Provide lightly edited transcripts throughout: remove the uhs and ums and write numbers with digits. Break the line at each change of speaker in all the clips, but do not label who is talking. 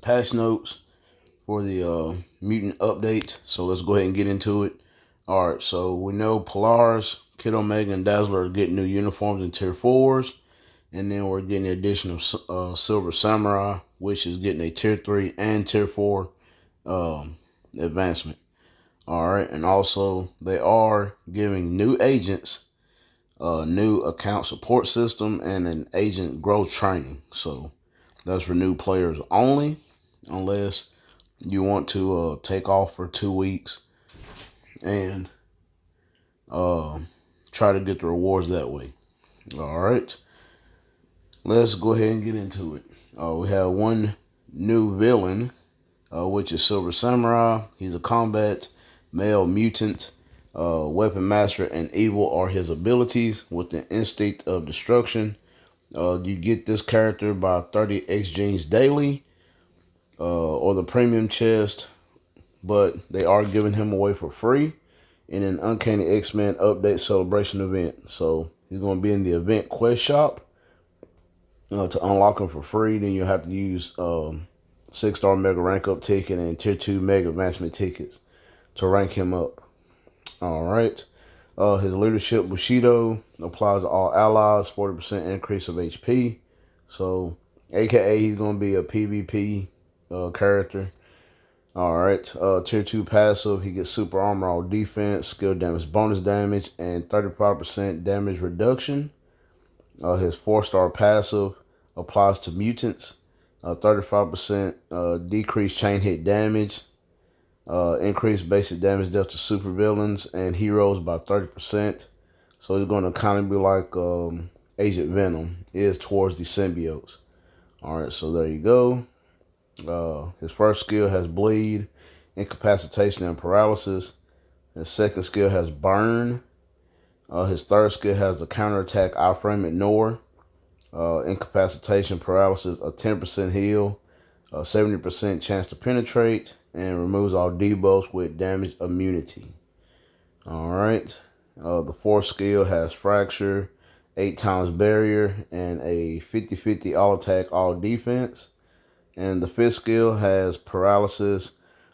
patch notes for the mutant update. So let's go ahead and get into it. Alright, so we know Polaris, Kid Omega, and Dazzler are getting new uniforms in Tier 4s. And then we're getting the addition of Silver Samurai, which is getting a Tier 3 and Tier 4 advancement. Alright, and also they are giving new agents a new account support system and an agent growth training. So that's for new players only, unless you want to take off for 2 weeks and try to get the rewards that way. All right, let's go ahead and get into it. We have one new villain, which is Silver Samurai. He's a combat male mutant. Weapon master and evil are his abilities with the instinct of destruction. You get this character by 30 X genes daily, or the premium chest, but they are giving him away for free in an Uncanny X-Men update celebration event. So he's going to be in the event quest shop to unlock him for free. Then you have to use 6-star mega rank up ticket and tier 2 mega advancement tickets to rank him up. All right. His leadership Bushido applies to all allies, 40% increase of HP. So, AKA, he's going to be a PvP character. All right. Tier 2 passive, he gets super armor, all defense, skill damage, bonus damage, and 35% damage reduction. His 4-star passive applies to mutants, 35% decreased chain hit damage. Increased basic damage dealt to supervillains and heroes by 30%. So it's going to kind of be like Agent Venom is towards the symbiotes. Alright, so there you go. His first skill has Bleed, Incapacitation, and Paralysis. His second skill has Burn. His third skill has the Counterattack, Iframe, Ignore. Incapacitation, Paralysis, a 10% heal. 70% chance to penetrate, and removes all debuffs with damage immunity. Alright. The fourth skill has Fracture, 8 times Barrier, and a 50-50 all attack, all defense. And the fifth skill has Paralysis,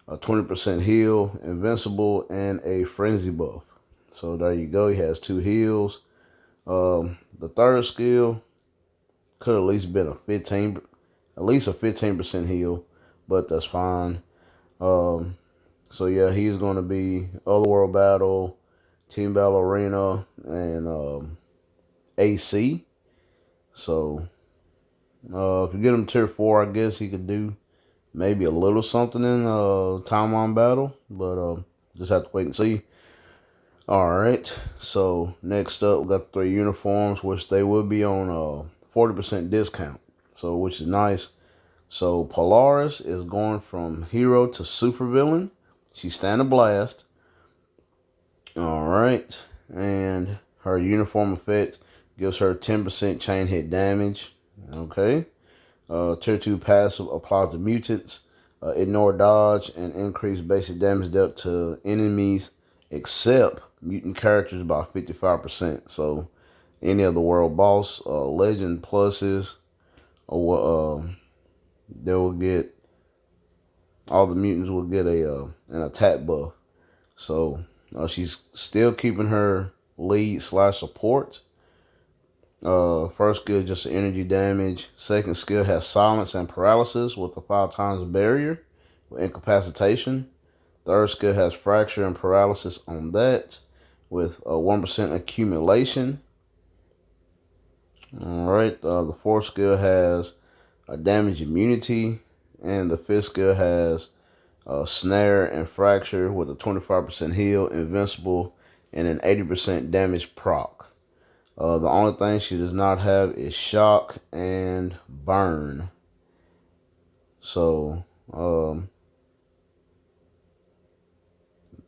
a 20% heal, Invincible, and a Frenzy buff. So there you go. He has 2 heals. The third skill could at least been at least a 15% heal, but that's fine. So yeah, he's going to be Otherworld Battle, Team Battle Arena, and AC. So if you get him tier 4, I guess he could do maybe a little something in Timeline Battle, but just have to wait and see. All right, so next up, we got the 3 uniforms, which they will be on 40% discount. So, which is nice. So, Polaris is going from hero to supervillain. She's Stand Blast. Alright. And her uniform effect gives her 10% chain hit damage. Okay. Tier 2 passive applies to mutants. Ignore dodge and increase basic damage dealt to enemies except mutant characters by 55%. So, any of the world boss, legend pluses, or they will get, all the mutants will get an attack buff. So she's still keeping her lead / support. First skill just energy damage. Second skill has silence and paralysis with a 5 times barrier with incapacitation. Third skill has fracture and paralysis on that with a 1% accumulation. Alright, the fourth skill has a damage immunity, and the fifth skill has snare and fracture with a 25% heal, invincible, and an 80% damage proc. The only thing she does not have is shock and burn. So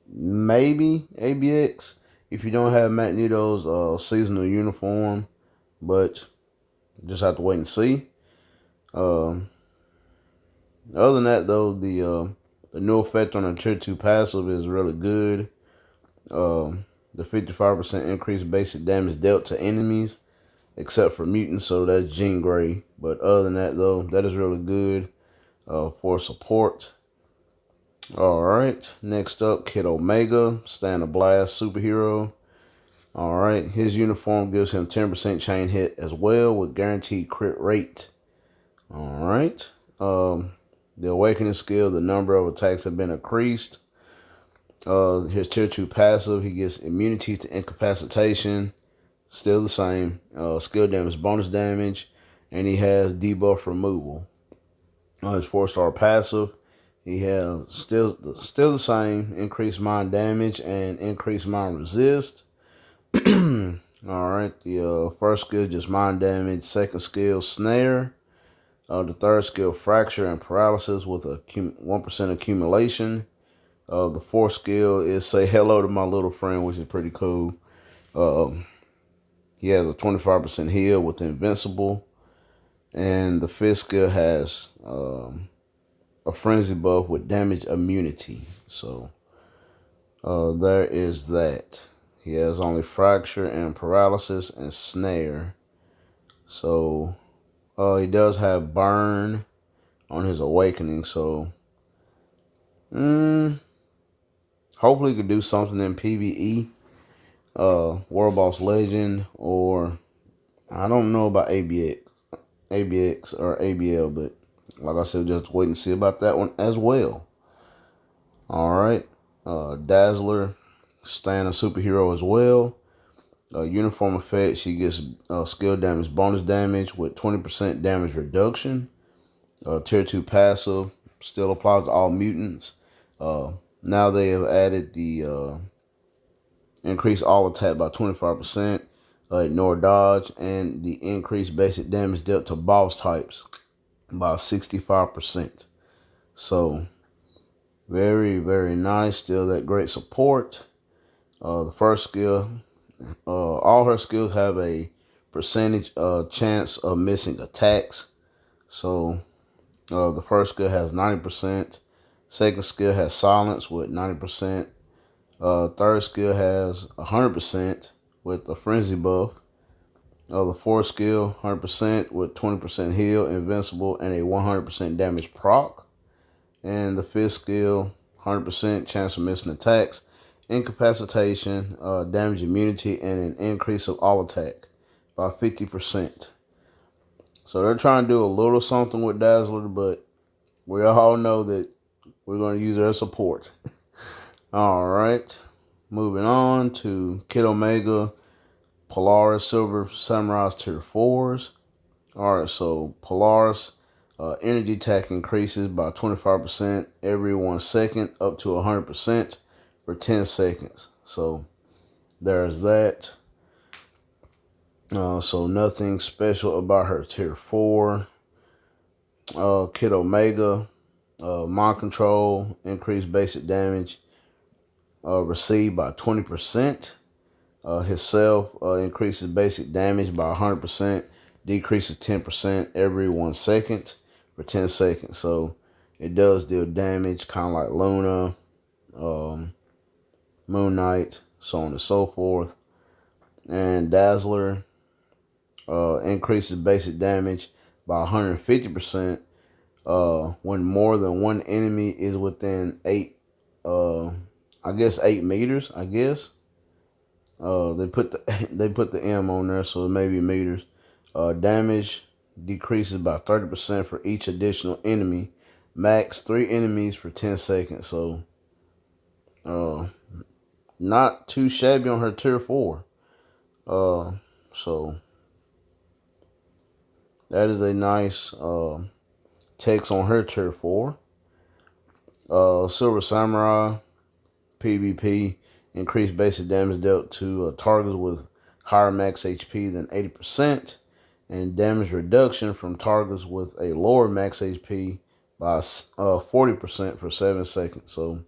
maybe ABX if you don't have Magneto's seasonal uniform. But just have to wait and see. Other than that, though, the new effect on the tier 2 passive is really good. The 55% increased basic damage dealt to enemies, except for mutants, so that's Jean Grey. But other than that, though, that is really good. for support. Alright, next up, Kid Omega, Stand a Blast superhero. Alright, his uniform gives him 10% chain hit as well with guaranteed crit rate. Alright, the Awakening skill, the number of attacks have been increased. His tier 2 passive, he gets immunity to incapacitation, still the same. Skill damage, bonus damage, and he has debuff removal. His 4-star passive, he has still the same, increased mind damage and increased mind resist. Alright, the first skill just mind damage, second skill snare, the third skill fracture and paralysis with a 1% accumulation. The fourth skill is say hello to my little friend, which is pretty cool. He has a 25% heal with invincible, and the fifth skill has a frenzy buff with damage immunity. So there is that. He has only fracture and paralysis and snare. So he does have burn on his awakening. So hopefully he could do something in PvE, World Boss Legend, or I don't know about ABX or ABL, but like I said, just wait and see about that one as well. All right, Dazzler, Stan a superhero as well. Uniform effect, she gets skill damage bonus damage with 20% damage reduction. Tier 2 passive still applies to all mutants. Now they have added the increase all attack by 25%, ignore dodge, and the increased basic damage dealt to boss types by 65%. So very, very nice. Still that great support. The first skill, all her skills have a percentage chance of missing attacks. So the first skill has 90%. Second skill has silence with 90%. Third skill has 100% with a frenzy buff. The fourth skill, 100% with 20% heal, invincible, and a 100% damage proc. And the fifth skill, 100% chance of missing attacks, incapacitation, damage immunity, and an increase of all attack by 50%. So they're trying to do a little something with Dazzler, but we all know that we're going to use their support. All right, moving on to Kid Omega, Polaris Silver Samurai's tier 4s. All right, so Polaris energy attack increases by 25% every 1 second up to 100% for 10 seconds. So there's that. So nothing special about her tier 4. Kid Omega, mind control, increased basic damage received by 20%. His self increases basic damage by 100%, decreases 10% every 1 second for 10 seconds. So it does deal damage, kind of like Luna, Moon Knight, so on and so forth. And Dazzler increases basic damage by 150% when more than one enemy is within 8 meters, I guess. They put the M on there, so it may be meters. Damage decreases by 30% for each additional enemy. Max 3 enemies for 10 seconds. So not too shabby on her tier 4. So that is a nice text on her tier 4. Silver Samurai PvP, increased basic damage dealt to targets with higher max HP than 80%, and damage reduction from targets with a lower max HP by 40% for 7 seconds. So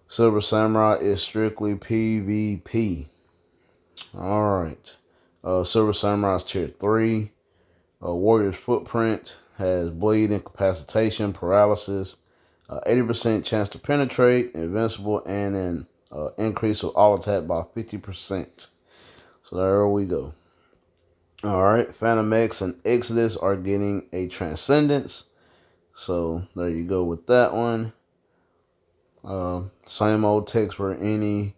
Silver Samurai is strictly PvP. All right. Silver Samurai's tier 3. Warrior's Footprint has bleed, incapacitation, paralysis, 80% chance to penetrate, invincible, and an increase of all attack by 50%. So there we go. All right, Phantom X and Exodus are getting a Transcendence. So there you go with that one. Same old text for any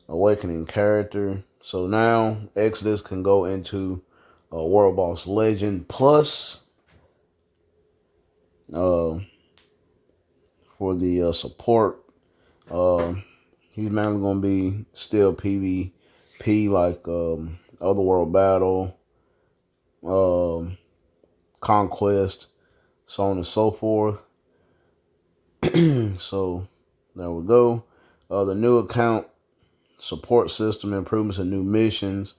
awakening character. So now Exodus can go into World Boss Legend Plus. For the support, he's mainly going to be still PvP like Otherworld Battle, Conquest, so on and so forth. So there we go. The new account, support system improvements and new missions.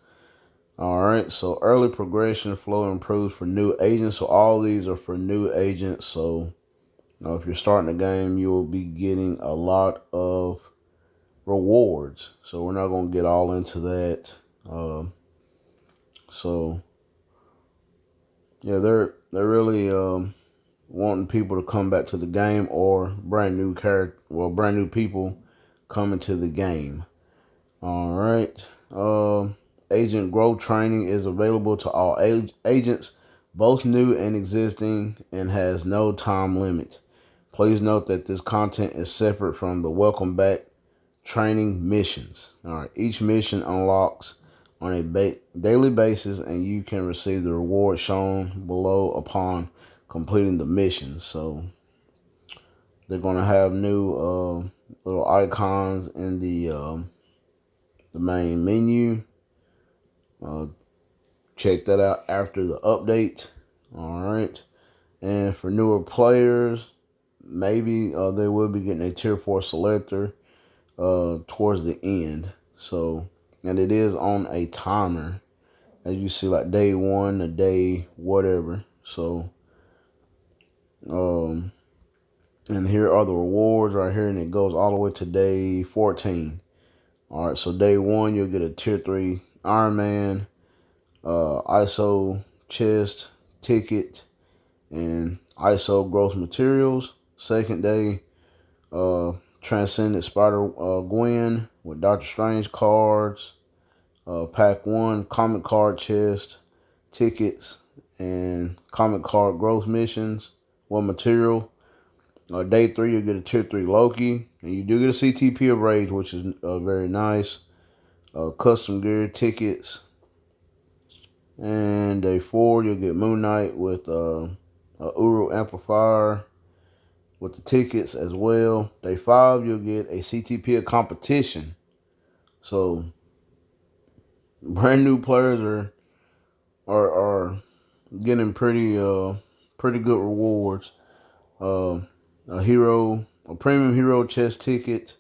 All right, so early progression flow improves for new agents. So all these are for new agents. So if you're starting the game, you will be getting a lot of rewards. So we're not going to get all into that. So yeah, they're really wanting people to come back to the game, or brand new people coming to the game. All right. Agent growth training is available to all agents, both new and existing, and has no time limit. Please note that this content is separate from the welcome back training missions. All right. Each mission unlocks on a daily basis, and you can receive the reward shown below upon completing the mission. So they're going to have new little icons in the main menu. Check that out after the update. All right. And for newer players, maybe they will be getting a tier 4 selector towards the end. So, and it is on a timer, as you see, like day 1 to day whatever. So, and here are the rewards right here, and it goes all the way to day 14. All right, so day 1, you'll get a tier 3 Iron Man, ISO chest, ticket, and ISO growth materials. Second day, Transcendent Spider-Gwen with Doctor Strange cards, pack 1 comic card chest, tickets, and comic card growth missions. One material. Day 3, you'll get a tier 3 Loki, and you do get a CTP of Rage, which is very nice. Custom gear tickets. And day 4, you'll get Moon Knight with a Uru amplifier with the tickets as well. Day 5, you'll get a CTP of competition. So brand new players are getting pretty good rewards. A premium hero chest ticket.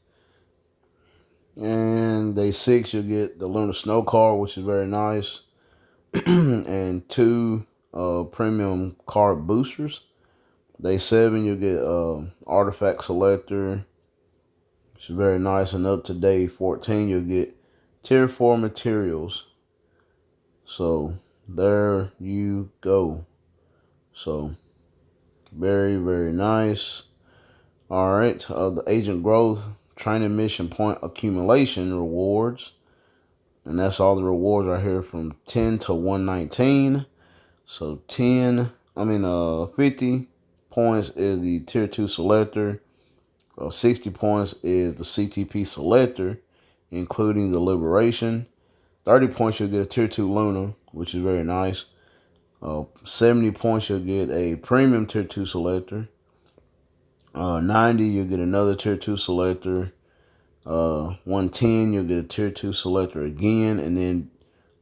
And day 6, you'll get the Lunar Snow card, which is very nice. And 2 premium card boosters. Day 7, you'll get artifact selector, which is very nice. And up to day 14, you'll get tier 4 materials. So there you go. So very, very nice. All right, the agent growth training mission point accumulation rewards. And that's all the rewards right here from 10 to 119. So 50 points is the tier 2 selector. 60 points is the CTP selector, including the liberation. 30 points you'll get a tier 2 Luna, which is very nice. 70 points you'll get a premium tier 2 selector. 90 you'll get another tier 2 selector. 110 you'll get a tier 2 selector again, and then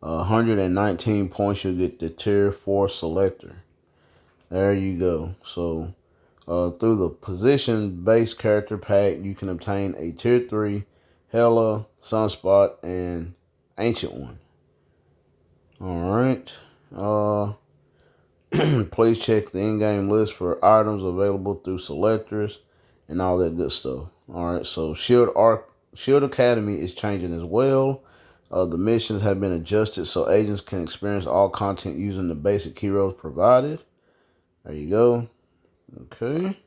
119 points you'll get the tier 4 selector. There you go. So through the position based character pack, you can obtain a tier 3 Hela, Sunspot, and Ancient One. All right. Please check the in-game list for items available through selectors and all that good stuff. All right, so Shield Academy is changing as well. The missions have been adjusted so agents can experience all content using the basic heroes provided. There you go. Okay.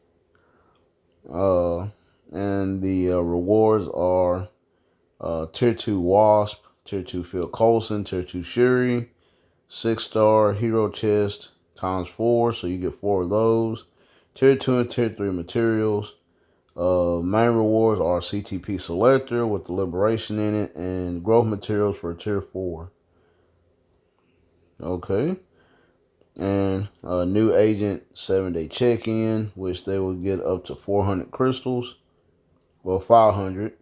And the rewards are tier 2 Wasp, tier 2 Phil Coulson, tier 2 Shuri, 6-star hero chest times 4, so you get 4 of those. Tier 2 and Tier 3 materials. Main rewards are CTP Selector with the Liberation in it and growth materials for Tier 4. Okay. And a new agent 7-day check-in, which they will get up to 400 crystals. Well, 500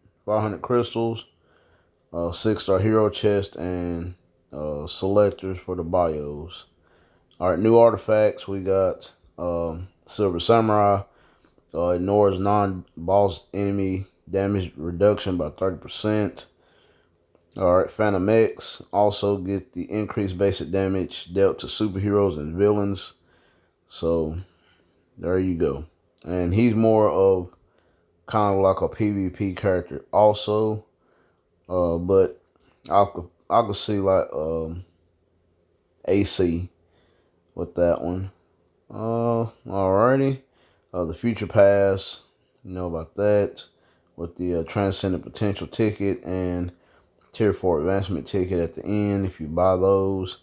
crystals, 6-star hero chest, and selectors for the bios. All right, new artifacts. We got Silver Samurai. Ignores non-boss enemy damage reduction by 30%. All right, Phantom X also get the increased basic damage dealt to superheroes and villains. So there you go. And he's more of kind of like a PvP character also. But I could see like AC with that one. Alrighty. The Future Pass, you know about that. With the Transcendent Potential ticket and Tier 4 Advancement ticket at the end if you buy those.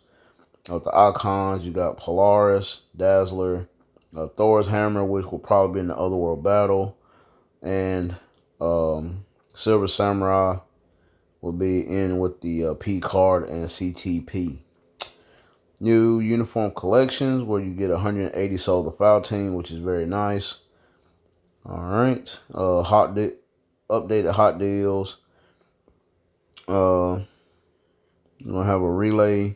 With the icons, you got Polaris, Dazzler, Thor's Hammer, which will probably be in the Otherworld battle, and Silver Samurai will be in with the P card and CTP. New uniform collections where you get 180 Soul the Foul Team, which is very nice. All right, updated hot deals. You're gonna have a relay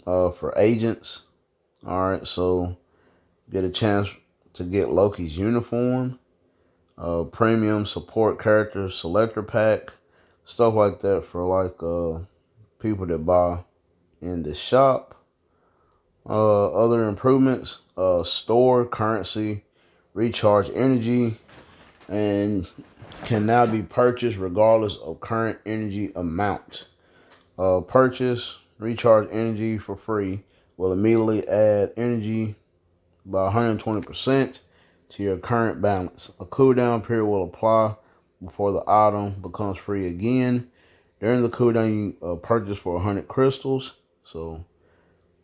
for agents. All right, so get a chance to get Loki's uniform, premium support character selector pack, stuff like that for like people that buy in the shop. Other improvements: store currency, recharge energy, and can now be purchased regardless of current energy amount. Purchase recharge energy for free will immediately add energy by 120% to your current balance. A cooldown period will apply before the item becomes free again. During the cooldown, you purchase for 100 crystals. So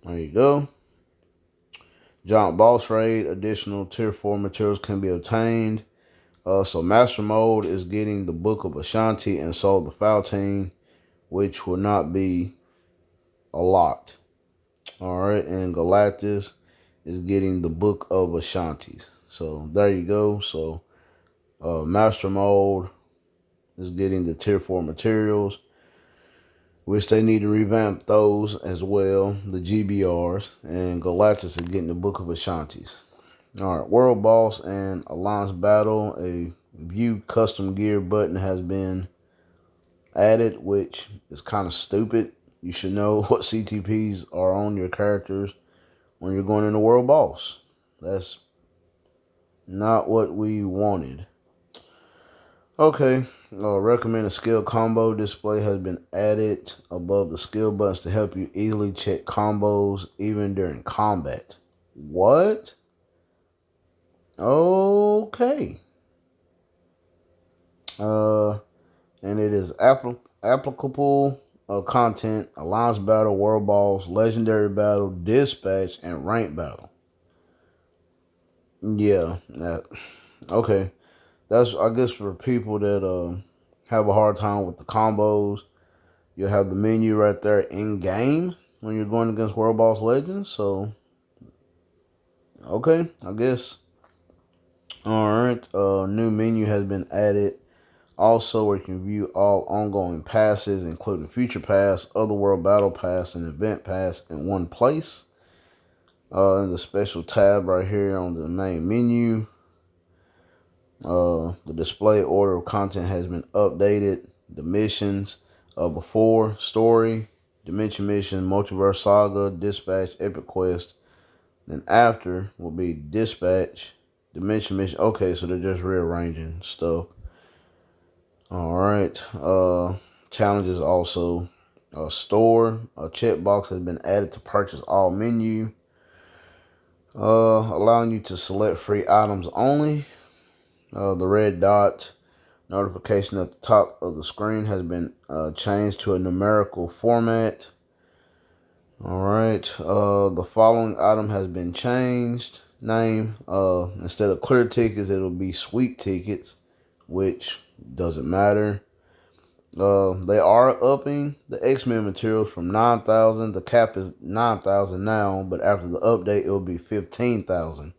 there you go. Giant Boss Raid, additional Tier 4 materials can be obtained. So Master Mode is getting the Book of Ashanti and Soul the Foul Team, which will not be a lot. All right, and Galactus is getting the Book of Ashantis. So there you go. So Master Mode is getting the Tier 4 materials, which they need to revamp those as well, the GBRs, and Galactus is getting the Book of Ashantis. All right, World Boss and Alliance Battle, a View Custom Gear button has been added, which is kind of stupid. You should know what CTPs are on your characters when you're going into World Boss. That's not what we wanted. Okay, recommended skill combo display has been added above the skill buttons to help you easily check combos even during combat. What? Okay. And it is applicable content, Alliance Battle, World Boss, Legendary Battle, Dispatch, and Rank Battle. Yeah. Okay. That's, I guess, for people that have a hard time with the combos. You'll have the menu right there in game when you're going against World Boss Legends. So, okay, I guess. All right. New menu has been added. Also, where you can view all ongoing passes, including Future Pass, Otherworld Battle Pass, and Event Pass in one place. In the special tab right here on the main menu. The display order of content has been updated. The missions before Story, Dimension Mission, Multiverse Saga, Dispatch, Epic Quest. Then after will be Dispatch, Dimension Mission. Okay, so they're just rearranging stuff. All right. Challenges also. Store. A checkbox has been added to purchase all menu. Allowing you to select free items only. The red dot notification at the top of the screen has been changed to a numerical format. All right. The following item has been changed. name. Instead of clear tickets, it'll be sweep tickets, which doesn't matter. They are upping the X-Men materials from 9,000. The cap is 9,000 now, but after the update, it'll be 15,000.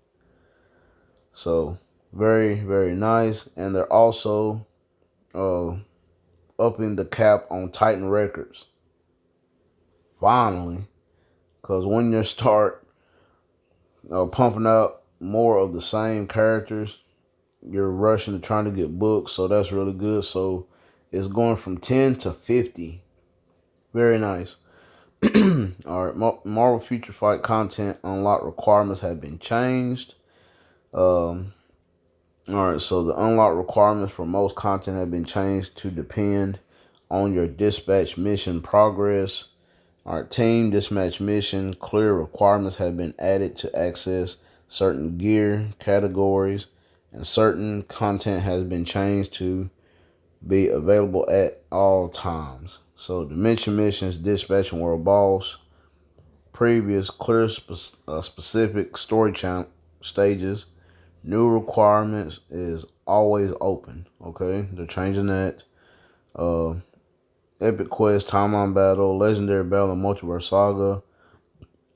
So very, very nice. And they're also upping the cap on Titan records. Finally, because when you start pumping out more of the same characters, you're rushing to trying to get books. So that's really good. So it's going from 10 to 50. Very nice. All right, Marvel Future Fight content unlock requirements have been changed. All right, so the unlock requirements for most content have been changed to depend on your dispatch mission progress. All right, team dispatch mission clear requirements have been added to access certain gear categories, and certain content has been changed to be available at all times. So Dimension Missions, Dispatch, and World Boss, previous clear specific story stages. New requirements is always open. Okay, they're changing that. Epic Quest, Timeline Battle, Legendary Battle, and Multiverse Saga.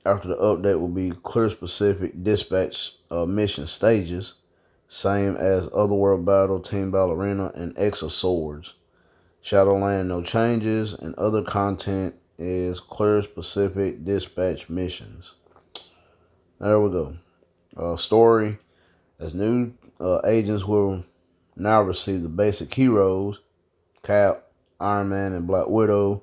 After the update will be clear specific dispatch mission stages. Same as Otherworld Battle, Team Battle Arena, and X of Swords. Shadowland, no changes, and other content is clear specific dispatch missions. There we go. Story, as new agents will now receive the basic heroes, Cap, Iron Man, and Black Widow,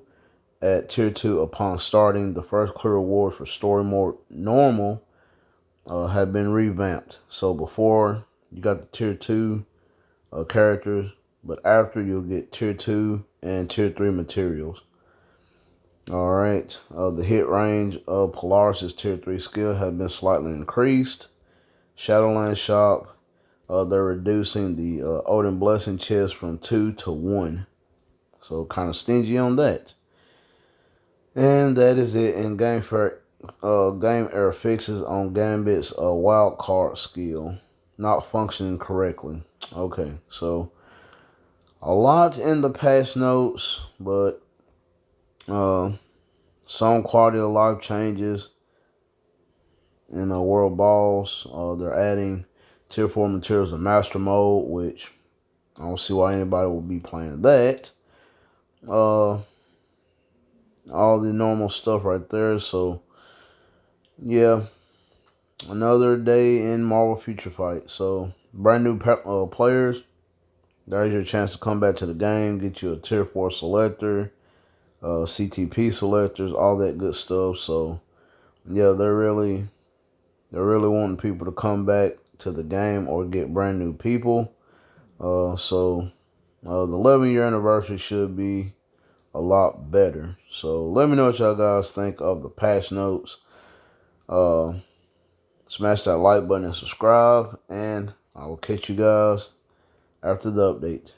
at Tier 2 upon starting. The first clear rewards for Story Mode Normal have been revamped. So before, you got the Tier 2 characters, but after you'll get Tier 2 and Tier 3 materials. Alright, the hit range of Polaris' Tier 3 skill has been slightly increased. Shadowland Shop, they're reducing the Odin Blessing chest from 2 to 1. So kind of stingy on that. And that is it in game error fixes on Gambit's wild card skill not functioning correctly. Okay, so a lot in the patch notes, but some quality of life changes in the World Boss. They're adding Tier 4 materials in Master Mode, which I don't see why anybody would be playing that. All the normal stuff right there. So yeah, another day in Marvel Future Fight. So brand new players, there's your chance to come back to the game, get you a Tier 4 selector, CTP selectors, all that good stuff. So yeah, they're really wanting people to come back to the game or get brand new people. So the 11-year anniversary should be a lot better. So let me know what y'all guys think of the patch notes. Smash that like button and subscribe, and I will catch you guys after the update.